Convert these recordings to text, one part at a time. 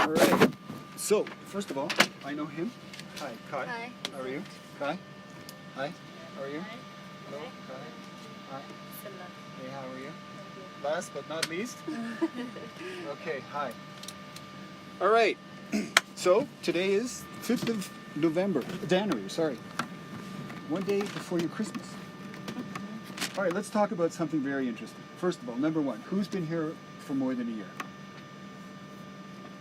All right. So, first of all, I know him. Hi, Kai. Hi. How are you? Kai. Hi. How are you? Hi. Hello. Kai. Hi. Salam. Hey, how are you? Last but not least. Okay. Hi. All right. So today is 5th of January. Sorry. One day before your Christmas. All right. Let's talk about something very interesting. First of all, number one, who's been here for more than a year?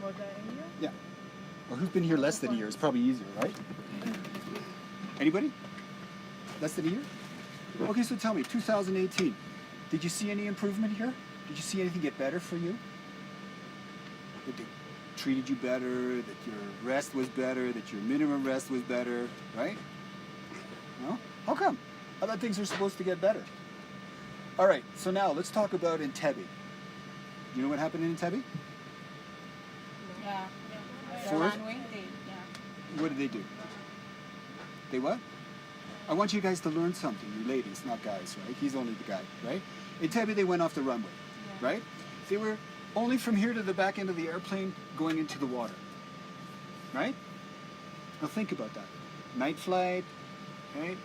More than a year? Yeah. Or who's been here less than a year? It's probably easier, right? Anybody? Less than a year? Okay, so tell me, 2018, did you see any improvement here? Did you see anything get better for you? That they treated you better, that your rest was better, that your minimum rest was better, right? No? How come? I thought things are supposed to get better. All right, so now let's talk about Entebbe. Do you know what happened in Entebbe? Yeah. Forest? Yeah. What did they do? They what? I want you guys to learn something, you ladies, not guys, right? He's only the guy, right? In Entebbe, they went off the runway, right? They were only from here to the back end of the airplane going into the water, right? Now think about that. Night flight, right?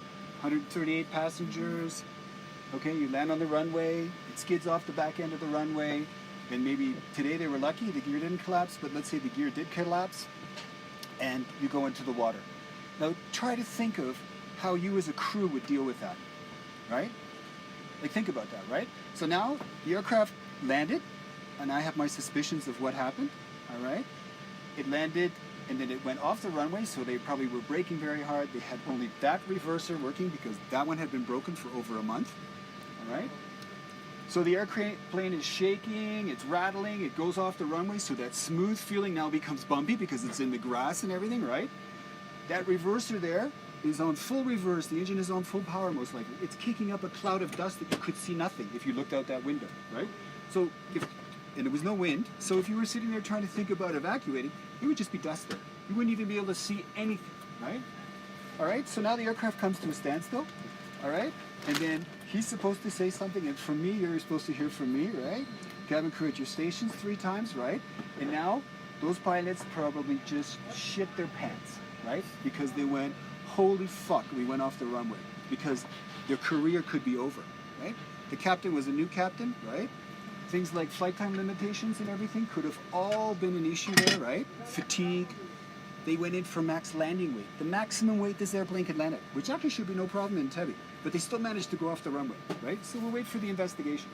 138 passengers. Okay, you land on the runway, it skids off the back end of the runway, and maybe today they were lucky, the gear didn't collapse, but let's say the gear did collapse, and you go into the water. Now try to think of how you as a crew would deal with that, right? Like think about that, right? So now the aircraft landed, and I have my suspicions of what happened, all right? It landed, and then it went off the runway, so they probably were braking very hard. They had only that reverser working because that one had been broken for over a month, all right? So the airplane is shaking, it's rattling, it goes off the runway, so that smooth feeling now becomes bumpy because it's in the grass and everything, right? That reverser there is on full reverse, the engine is on full power most likely. It's kicking up a cloud of dust that you could see nothing if you looked out that window, right? So and there was no wind, so if you were sitting there trying to think about evacuating, it would just be dust there. You wouldn't even be able to see anything, right? All right, so now the aircraft comes to a standstill, all right? And then he's supposed to say something, and from me, you're supposed to hear from me, right? Cabin crew at your stations 3 times, right? And now, those pilots probably just shit their pants, right? Because they went, holy fuck, we went off the runway. Because their career could be over, right? The captain was a new captain, right? Things like flight time limitations and everything could have all been an issue there, right? Fatigue. They went in for max landing weight. The maximum weight this airplane could land at, which actually should be no problem in Entebbe. But they still managed to go off the runway, right? So we'll wait for the investigation.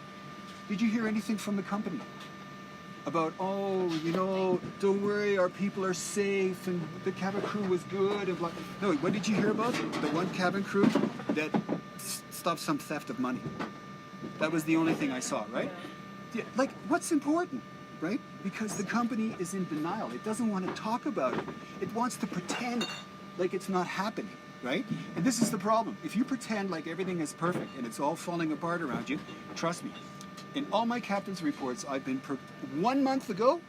Did you hear anything from the company about, oh, you know, don't worry, our people are safe and the cabin crew was good and blah. No, what did you hear about? The one cabin crew that stopped some theft of money. That was the only thing I saw, right? Yeah, like, what's important, right? Because the company is in denial. It doesn't want to talk about it. It wants to pretend like it's not happening, right? And this is the problem. If you pretend like everything is perfect and it's all falling apart around you, trust me, in all my captain's reports, I've been 1 month ago,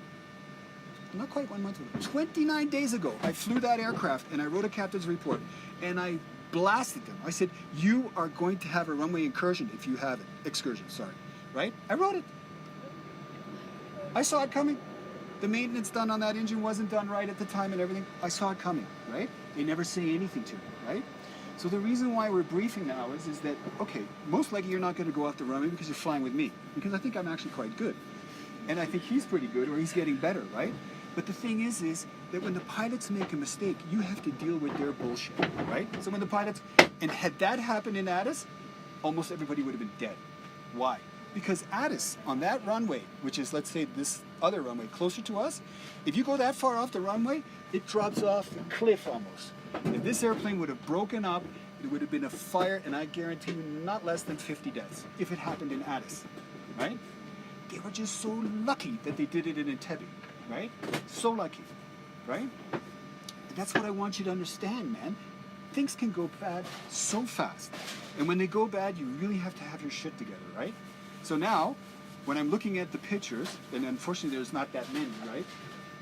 not quite 1 month ago, 29 days ago, I flew that aircraft and I wrote a captain's report and I blasted them. I said, you are going to have a runway incursion if you have it. Excursion, sorry, right? I wrote it. I saw it coming. The maintenance done on that engine wasn't done right at the time and everything. I saw it coming, right? They never say anything to me, right? So the reason why we're briefing now is that, okay, most likely you're not going to go off the runway because you're flying with me. Because I think I'm actually quite good. And I think he's pretty good, or he's getting better, right? But the thing is that when the pilots make a mistake, you have to deal with their bullshit, right? So when the pilots, and had that happened in Addis, almost everybody would have been dead. Why? Because Addis, on that runway, which is, let's say, this other runway closer to us, if you go that far off the runway, it drops off a cliff almost. If this airplane would have broken up, it would have been a fire, and I guarantee you not less than 50 deaths if it happened in Addis, right? They were just so lucky that they did it in Entebbe, right? So lucky, right? And that's what I want you to understand, man. Things can go bad so fast. And when they go bad, you really have to have your shit together, right? So now, when I'm looking at the pictures, and unfortunately there's not that many, right?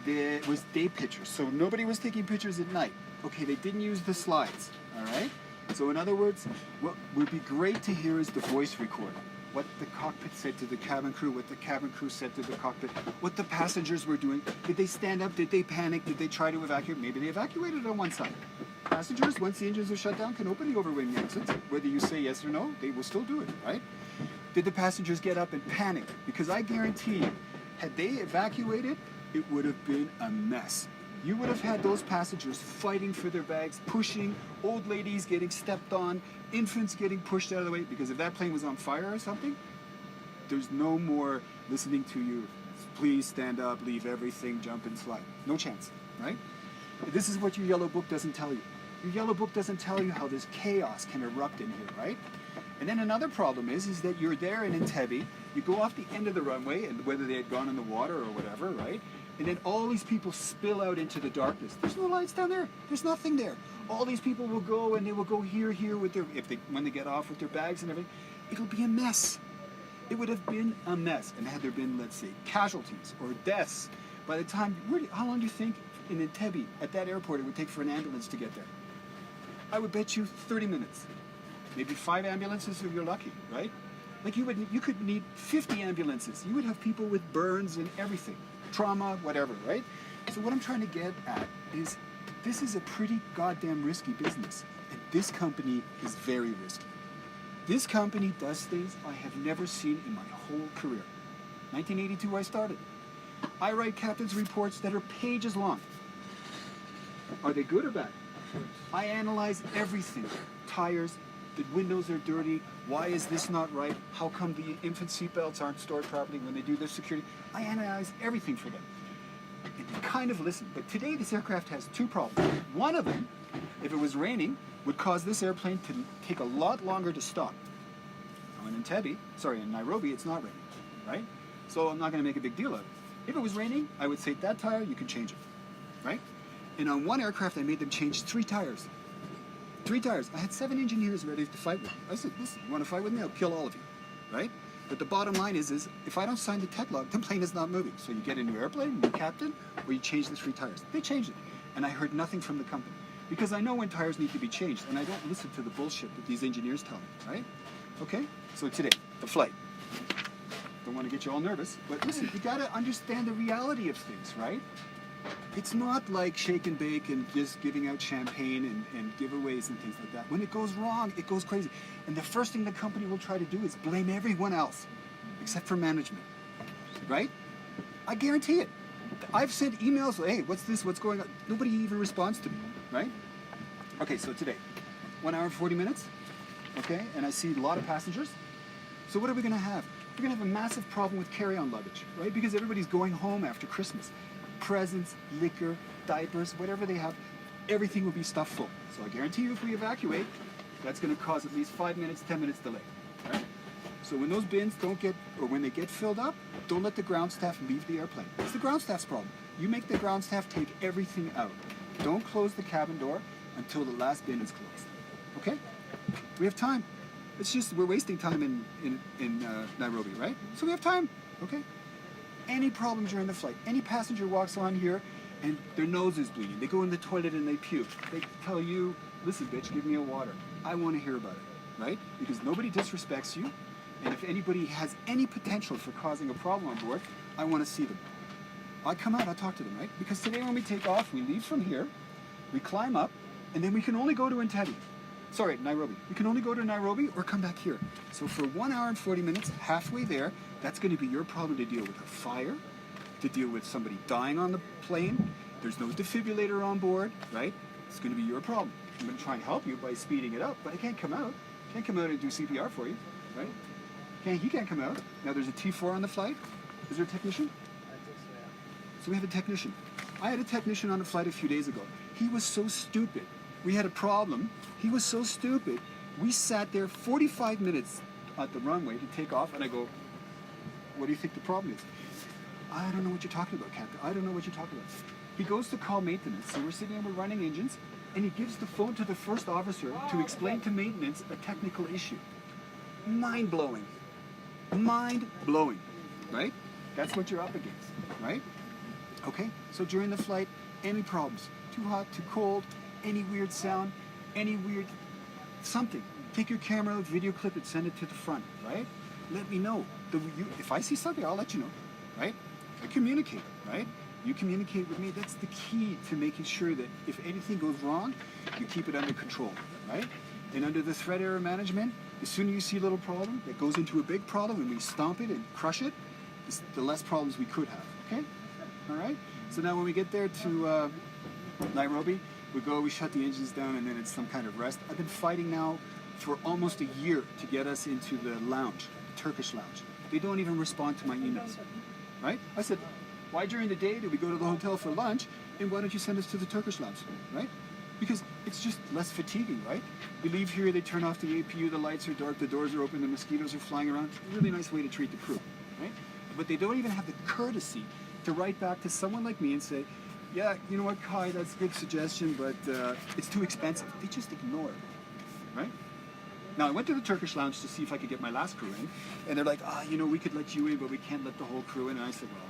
There was day pictures, so nobody was taking pictures at night. Okay, they didn't use the slides, all right? So in other words, what would be great to hear is the voice recording. what the cockpit said to the cabin crew, what the cabin crew said to the cockpit, what the passengers were doing. Did they stand up? Did they panic? Did they try to evacuate? Maybe they evacuated on one side. Passengers, once the engines are shut down, can open the overwing exits. Whether you say yes or no, they will still do it, right? Did the passengers get up and panic? Because I guarantee you, had they evacuated, it would have been a mess. You would have had those passengers fighting for their bags, pushing, old ladies getting stepped on, infants getting pushed out of the way, because if that plane was on fire or something, there's no more listening to you. Please stand up, leave everything, jump and slide. No chance, right? This is what your yellow book doesn't tell you. Your yellow book doesn't tell you how this chaos can erupt in here, right? And then another problem is that you're there in Entebbe, you go off the end of the runway, and whether they had gone in the water or whatever, right? And then all these people spill out into the darkness. There's no lights down there. There's nothing there. All these people will go, and they will go here with their, when they get off with their bags and everything. It'll be a mess. It would have been a mess. And had there been, let's say, casualties or deaths, by the time, how long do you think in Entebbe, at that airport, it would take for an ambulance to get there? I would bet you 30 minutes. Maybe 5 ambulances if you're lucky, right? Like you could need 50 ambulances. You would have people with burns and everything, trauma, whatever, right? So what I'm trying to get at is this is a pretty goddamn risky business. And this company is very risky. This company does things I have never seen in my whole career. 1982 I started. I write captain's reports that are pages long. Are they good or bad? I analyze everything. Tires, the windows are dirty, why is this not right? How come the infant seatbelts aren't stored properly when they do their security? I analyze everything for them. And they kind of listen. But today this aircraft has 2 problems. One of them, if it was raining, would cause this airplane to take a lot longer to stop. Now in Nairobi, it's not raining, right? So I'm not going to make a big deal of it. If it was raining, I would say that tire, you can change it, right? And on one aircraft, I made them change 3 tires. 3 tires. I had 7 engineers ready to fight with me. I said, listen, you want to fight with me? I'll kill all of you, right? But the bottom line is if I don't sign the tech log, the plane is not moving. So you get a new airplane, new captain, or you change the 3 tires. They changed it. And I heard nothing from the company. Because I know when tires need to be changed, and I don't listen to the bullshit that these engineers tell me, right? Okay? So today, the flight. Don't want to get you all nervous, but listen, you got to understand the reality of things, right? It's not like shake and bake and just giving out champagne and giveaways and things like that. When it goes wrong, it goes crazy. And the first thing the company will try to do is blame everyone else, except for management, right? I guarantee it. I've sent emails, hey, what's this, what's going on? Nobody even responds to me, right? Okay, so today, 1 hour and 40 minutes, okay? And I see a lot of passengers. So what are we gonna have? We're gonna have a massive problem with carry-on luggage, right? Because everybody's going home after Christmas. Presents, liquor, diapers, whatever they have, everything will be stuffed full. So I guarantee you if we evacuate, that's going to cause at least 5 minutes, 10 minutes delay, right? So when those bins when they get filled up, don't let the ground staff leave the airplane. It's the ground staff's problem. You make the ground staff take everything out. Don't close the cabin door until the last bin is closed, okay? We have time. It's just, we're wasting time in Nairobi, right? So we have time, okay? Any problem during the flight, any passenger walks on here and their nose is bleeding, they go in the toilet and they puke, they tell you, listen bitch, give me a water. I want to hear about it, right? Because nobody disrespects you, and if anybody has any potential for causing a problem on board, I want to see them. I come out, I talk to them, right? Because today when we take off, we leave from here, we climb up, and then we can only go to Nairobi. We can only go to Nairobi or come back here. So for 1 hour and 40 minutes, halfway there, that's going to be your problem to deal with a fire, to deal with somebody dying on the plane. There's no defibrillator on board, right? It's going to be your problem. I'm going to try and help you by speeding it up, but I can't come out. I can't come out and do CPR for you, right? He can't come out. Now there's a T4 on the flight. Is there a technician? I think so, yeah. So we have a technician. I had a technician on the flight a few days ago. He was so stupid. We had a problem. He was so stupid. We sat there 45 minutes at the runway to take off, and I go, what do you think the problem is? I don't know what you're talking about, Captain. I don't know what you're talking about. He goes to call maintenance. So we're sitting there, we're running engines, and he gives the phone to the first officer to explain to maintenance a technical issue. Mind-blowing. Mind-blowing, right? That's what you're up against, right? Okay, so during the flight, any problems? Too hot, too cold, any weird sound, any weird something. Take your camera, video clip it, send it to the front, right? let me know. If I see something, I'll let you know, right? I communicate, right? You communicate with me. That's the key to making sure that if anything goes wrong, you keep it under control, right? And under the threat error management, the sooner you see a little problem that goes into a big problem and we stomp it and crush it, the less problems we could have, okay? All right? So now when we get there to Nairobi, we shut the engines down, and then it's some kind of rest. I've been fighting now for almost a year to get us into the lounge, the Turkish lounge. They don't even respond to my emails, right? I said, why during the day do we go to the hotel for lunch, and why don't you send us to the Turkish lounge, right? Because it's just less fatiguing, right? We leave here, they turn off the APU, the lights are dark, the doors are open, the mosquitoes are flying around. Really nice way to treat the crew, right? But they don't even have the courtesy to write back to someone like me and say, yeah, you know what, Kai, that's a good suggestion, but it's too expensive. They just ignore it, right? Now, I went to the Turkish lounge to see if I could get my last crew in, and they're like, we could let you in, but we can't let the whole crew in. And I said, well,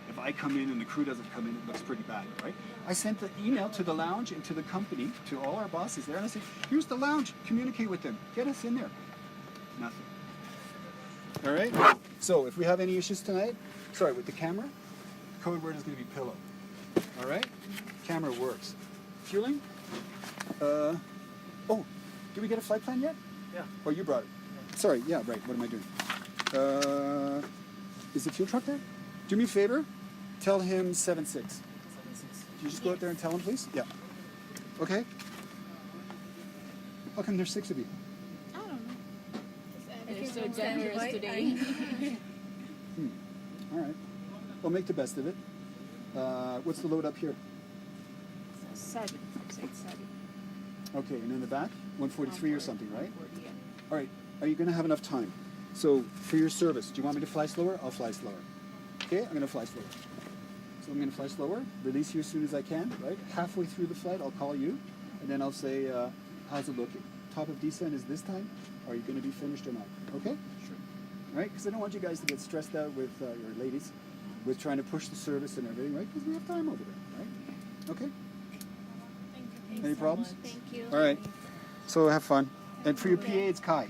if I come in and the crew doesn't come in, it looks pretty bad, right? I sent an email to the lounge and to the company, to all our bosses there, and I said, here's the lounge, communicate with them, get us in there. Nothing. All right? So, if we have any issues tonight, with the camera, the code word is going to be pillow. All right? Camera works. Fueling? Did we get a flight plan yet? Yeah. Oh, you brought it. Yeah. Sorry, yeah, right. What am I doing? Is the fuel truck there? Do me a favor. Tell him 7-6. 7-6. Can you just go out there and tell him, please? Yeah. Okay. How come there's 6 of you? I don't know. You're so generous today. All right. Well, make the best of it. What's the load up here? 7. I'd say 7. Okay, and in the back? 143 or something, right? 140, yeah. All right. Are you going to have enough time? So, for your service, do you want me to fly slower? I'll fly slower. Okay, I'm going to fly slower. So I'm going to fly slower, release you as soon as I can, right? Halfway through the flight, I'll call you, and then I'll say, how's it looking? Top of descent is this time? Are you going to be finished or not? Okay? Sure. All right? Because I don't want you guys to get stressed out with your ladies, with trying to push the service and everything, right? Because we have time over there, right? Okay? Thank you. Any problems? So thank you. All right. So have fun. And for your PA, it's Kai.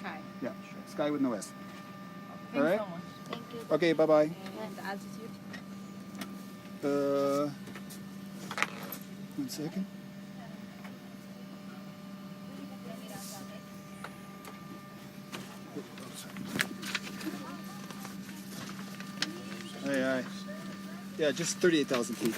Kai. Yeah, Sky with no S. Thanks All right? so much. Thank you. Okay, bye-bye. And the altitude? 1 second. Aye. Yeah, just 38,000 feet.